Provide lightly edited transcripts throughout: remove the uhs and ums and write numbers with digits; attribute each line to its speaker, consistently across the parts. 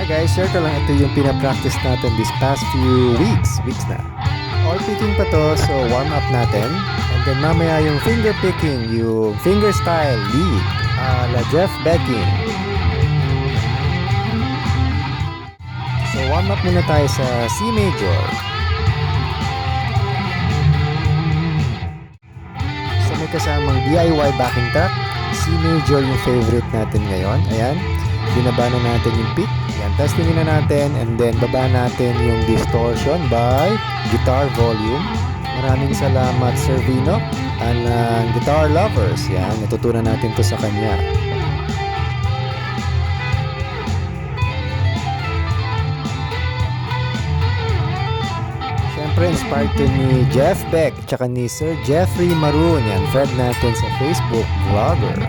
Speaker 1: guys, share ko lang, ito yung pinapractice natin this past few weeks na. All picking pa to, so warm up natin. And then mamaya yung finger picking, yung finger style lead, la Jeff Beck. So warm up muna tayo sa C major. So may kasamang DIY backing track. C major yung favorite natin ngayon. Ayan, binaba na natin yung pick. Ayan, testingin na natin, and then baba natin yung distortion by guitar volume. Maraming salamat Sir Vino and guitar lovers. Yan, natutunan natin to sa kanya. Siyempre inspired to ni Jeff Beck tsaka ni Sir Jeffrey Maroon. Yan, friend natin sa Facebook vlogger.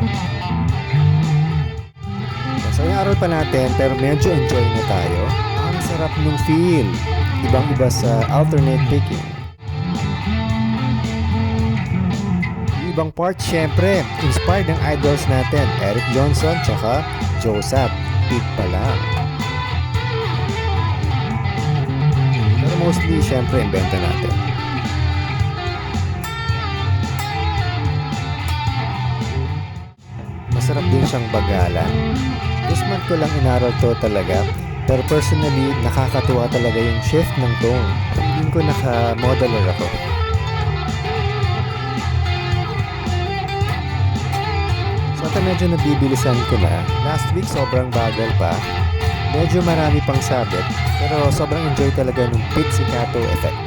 Speaker 1: So yung aral pa natin, pero medyo enjoy na tayo. Ang sarap nung feel, ibang-iba sa alternate picking. Yung ibang part, syempre, inspired ng idols natin, Eric Johnson tsaka Joseph. Pick pa lang. Pero mostly, syempre, inventa natin. Masarap din siyang bagalan. This month ko lang inaral to talaga, pero personally, nakakatuwa talaga yung shift ng tone. Feeling ko naka-modeler ako. So ito medyo nabibilisan ko na. Last week sobrang bagal pa. Medyo marami pang sabit, pero sobrang enjoy talaga ng pizzicato effect.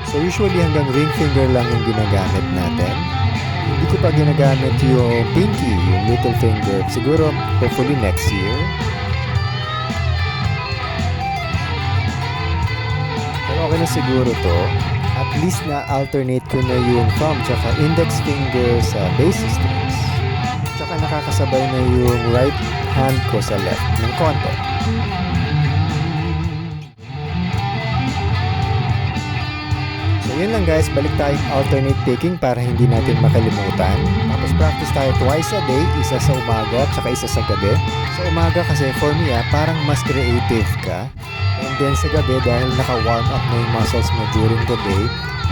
Speaker 1: So usually hanggang ring finger lang yung ginagamit natin. Hindi ko pa ginagamit yung pinky, yung little finger. Siguro, hopefully next year. Pero okay na siguro to. At least na-alternate ko na yung thumb tsaka index finger sa bass strings. Tsaka nakakasabay na yung right hand ko sa left ng konti. Yun lang guys, balik tayong alternate picking para hindi natin makalimutan. Tapos practice tayo twice a day, isa sa umaga at saka isa sa gabi. Sa umaga kasi for me parang mas creative ka. And then sa gabi dahil naka-warm up na yung muscles mo during the day,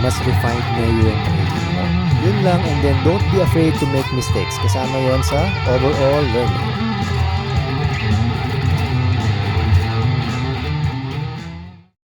Speaker 1: mas refined na yung picking mo. Yun lang, and then don't be afraid to make mistakes. Kasama yon sa overall learning.